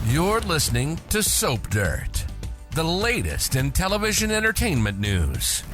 You're listening to Soap Dirt, the latest in television entertainment news.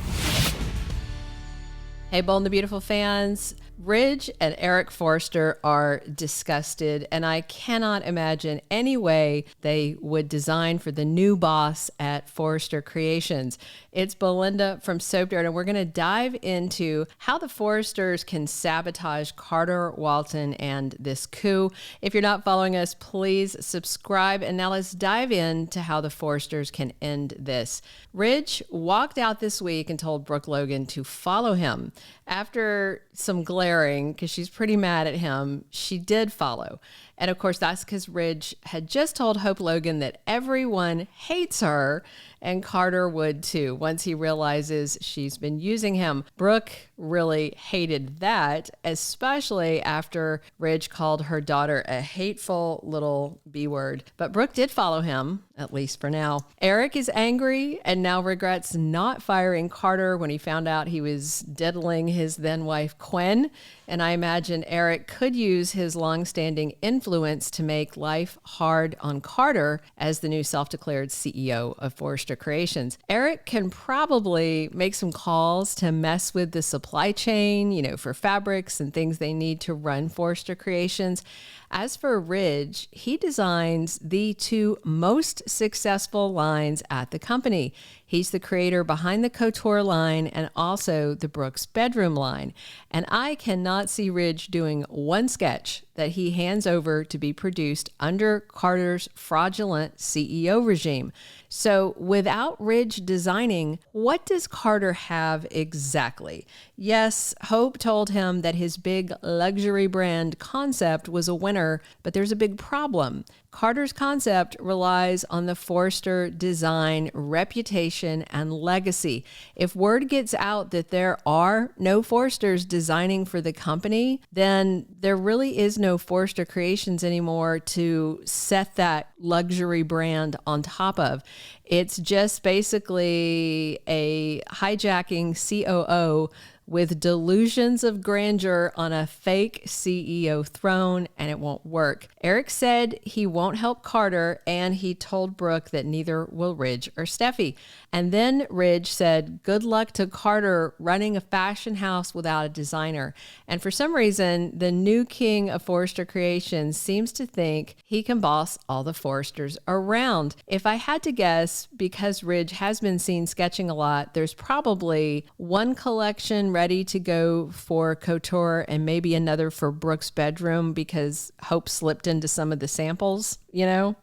Hey, Bold and the Beautiful fans. Ridge and Eric Forrester are disgusted, and I cannot imagine any way they would design for the new boss at Forrester Creations. It's Belinda from Soap Dirt, and we're going to dive into how the Forresters can sabotage Carter Walton and this coup. If you're not following us, please subscribe. And now let's dive into how the Forresters can end this. Ridge walked out this week and told Brooke Logan to follow him. After some glaring, because she's pretty mad at him, she did follow. And of course, that's because Ridge had just told Hope Logan that everyone hates her, and Carter would too, once he realizes she's been using him. Brooke really hated that, especially after Ridge called her daughter a hateful little B-word. But Brooke did follow him, at least for now. Eric is angry and now regrets not firing Carter when he found out he was diddling his then-wife Quinn. And I imagine Eric could use his long-standing influence to make life hard on Carter as the new self-declared CEO of Forrester Creations. Eric can probably make some calls to mess with the supply chain, for fabrics and things they need to run Forrester Creations. As for Ridge, he designs the two most successful lines at the company. He's the creator behind the Couture line and also the Brooks Bedroom line. And I cannot see Ridge doing one sketch that he hands over to be produced under Carter's fraudulent CEO regime. So without Ridge designing, what does Carter have exactly? Yes, Hope told him that his big luxury brand concept was a winner, but there's a big problem. Carter's concept relies on the Forrester design, reputation, and legacy. If word gets out that there are no Forresters designing for the company, then there really is no Forrester Creations anymore to set that luxury brand on top of. It's just basically a hijacking COO with delusions of grandeur on a fake CEO throne, and it won't work. Eric said he won't help Carter, and he told Brooke that neither will Ridge or Steffy. And then Ridge said, good luck to Carter running a fashion house without a designer. And for some reason, the new king of Forrester Creations seems to think he can boss all the Forresters around. If I had to guess, because Ridge has been seen sketching a lot, there's probably one collection ready to go for Couture and maybe another for Brooks' bedroom because Hope slipped into some of the samples.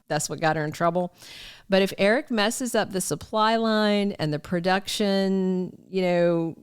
That's what got her in trouble. But if Eric messes up the supply line and the production,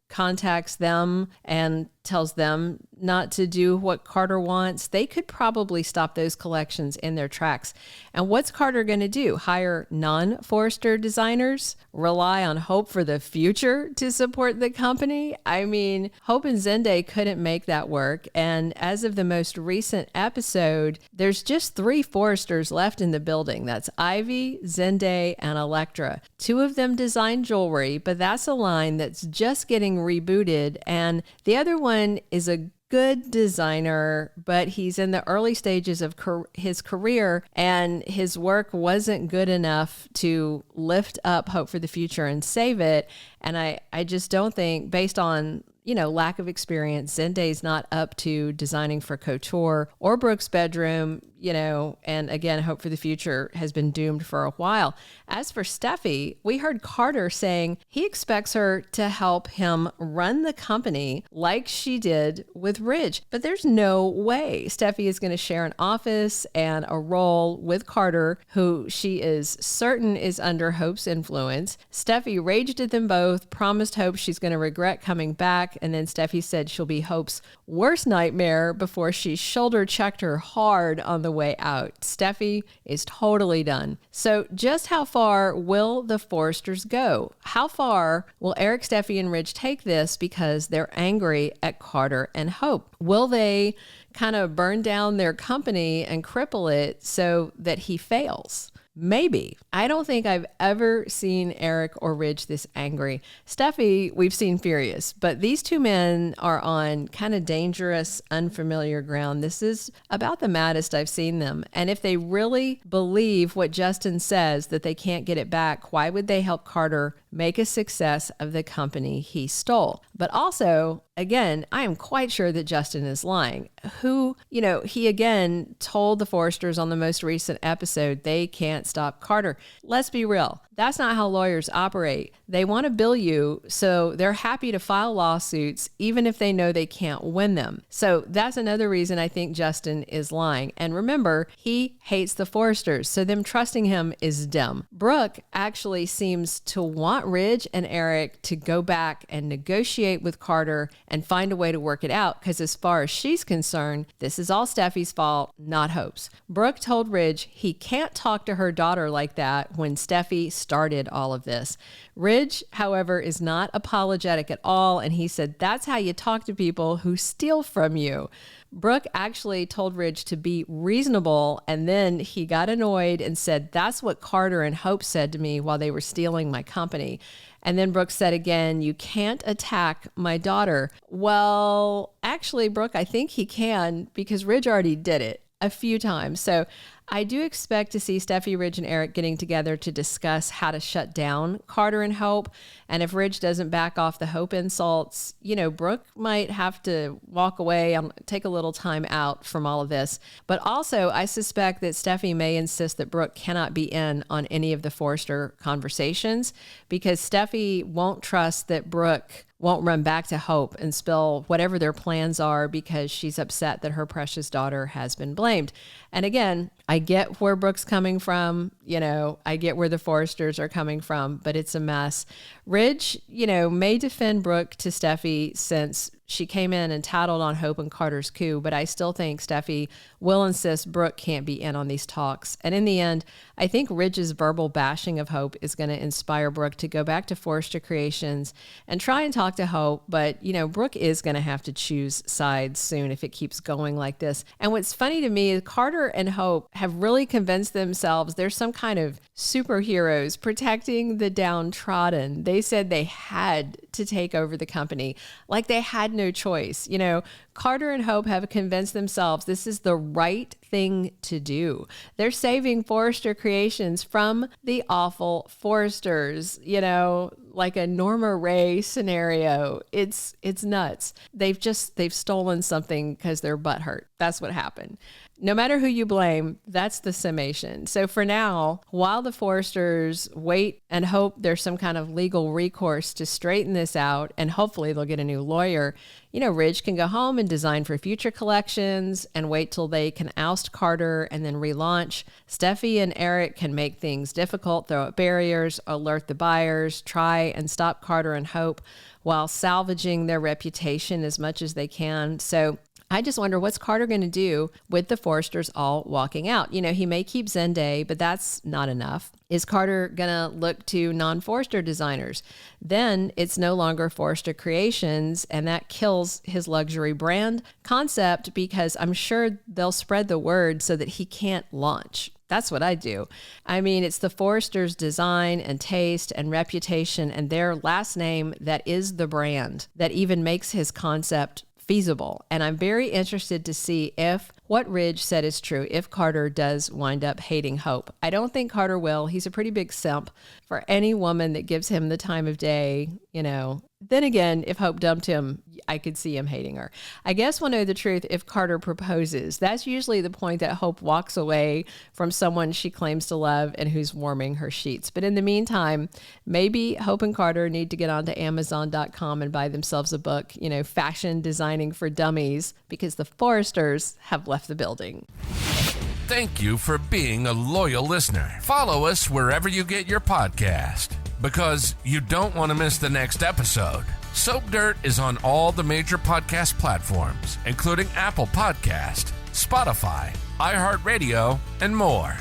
contacts them and tells them not to do what Carter wants, they could probably stop those collections in their tracks. And what's Carter going to do? Hire non-Forrester designers? Rely on Hope for the future to support the company? I mean, Hope and Zende couldn't make that work. And as of the most recent episode, there's just 3 Forresters left in the building. That's Ivy, Zende, and Electra. 2 of them design jewelry, but that's a line that's just getting rebooted. And the other one is a good designer, but he's in the early stages of his career, and his work wasn't good enough to lift up Hope for the Future and save it. And I just don't think, based on lack of experience, Zende's not up to designing for Couture or Brooks' bedroom, and again, Hope for the Future has been doomed for a while. As for Steffy, we heard Carter saying he expects her to help him run the company like she did with Ridge. But there's no way Steffy is going to share an office and a role with Carter, who she is certain is under Hope's influence. Steffy raged at them both, promised Hope she's going to regret coming back, and then Steffy said she'll be Hope's worst nightmare before she shoulder checked her hard on the way out. Steffy is totally done. So just how far will the Forresters go? How far will Eric, Steffy, and Ridge take this because they're angry at Carter and Hope? Will they kind of burn down their company and cripple it so that he fails? Maybe. I don't think I've ever seen Eric or Ridge this angry. Steffy, we've seen furious, but these two men are on kind of dangerous, unfamiliar ground. This is about the maddest I've seen them. And if they really believe what Justin says, that they can't get it back, why would they help Carter make a success of the company he stole? But also, again, I am quite sure that Justin is lying. He again told the Forresters on the most recent episode they can't stop Carter. Let's be real. That's not how lawyers operate. They want to bill you, so they're happy to file lawsuits even if they know they can't win them. So that's another reason I think Justin is lying. And remember, he hates the Forresters, so them trusting him is dumb. Brooke actually seems to want Ridge and Eric to go back and negotiate with Carter and find a way to work it out, because as far as she's concerned, this is all Steffy's fault, not Hope's. Brooke told Ridge he can't talk to her daughter like that when Steffy started all of this. Ridge, however, is not apologetic at all, and he said that's how you talk to people who steal from you. Brooke actually told Ridge to be reasonable, and then he got annoyed and said, that's what Carter and Hope said to me while they were stealing my company. And then Brooke said again, you can't attack my daughter. Well, actually, Brooke, I think he can, because Ridge already did it a few times. So I do expect to see Steffy, Ridge, and Eric getting together to discuss how to shut down Carter and Hope. And if Ridge doesn't back off the Hope insults, Brooke might have to walk away and take a little time out from all of this. But also, I suspect that Steffy may insist that Brooke cannot be in on any of the Forrester conversations, because Steffy won't trust that Brooke won't run back to Hope and spill whatever their plans are because she's upset that her precious daughter has been blamed. And again, I get where Brooke's coming from. I get where the Forresters are coming from, but it's a mess. Ridge, may defend Brooke to Steffy since she came in and tattled on Hope and Carter's coup, but I still think Steffy will insist Brooke can't be in on these talks. And in the end, I think Ridge's verbal bashing of Hope is going to inspire Brooke to go back to Forrester Creations and try and talk to Hope. But, Brooke is going to have to choose sides soon if it keeps going like this. And what's funny to me is Carter and Hope have really convinced themselves they're some kind of superheroes protecting the downtrodden. They said they had to take over the company, like they had no choice. Carter and Hope have convinced themselves this is the right thing to do. They're saving Forrester Creations from the awful Forresters, like a Norma Ray scenario. It's nuts. They've stolen something because they're butthurt. That's what happened. No matter who you blame, that's the summation. So for now, while the Forresters wait and hope there's some kind of legal recourse to straighten this out, and hopefully they'll get a new lawyer, Ridge can go home and design for future collections and wait till they can oust Carter and then relaunch. Steffy and Eric can make things difficult, throw up barriers, alert the buyers, try and stop Carter and Hope while salvaging their reputation as much as they can. So I just wonder, what's Carter going to do with the Forresters all walking out? He may keep Zenday, but that's not enough. Is Carter going to look to non-Forrester designers? Then it's no longer Forrester Creations, and that kills his luxury brand concept, because I'm sure they'll spread the word so that he can't launch. That's what I do. I mean, it's the Forresters' design and taste and reputation and their last name that is the brand that even makes his concept feasible. And I'm very interested to see if what Ridge said is true, if Carter does wind up hating Hope. I don't think Carter will. He's a pretty big simp for any woman that gives him the time of day, Then again, if Hope dumped him, I could see him hating her. I guess we'll know the truth if Carter proposes. That's usually the point that Hope walks away from someone she claims to love and who's warming her sheets. But in the meantime, maybe Hope and Carter need to get onto Amazon.com and buy themselves a book, Fashion Designing for Dummies, because the Forresters have left the building. Thank you for being a loyal listener. Follow us wherever you get your podcast, because you don't want to miss the next episode. Soap Dirt is on all the major podcast platforms, including Apple Podcast, Spotify, iHeartRadio, and more.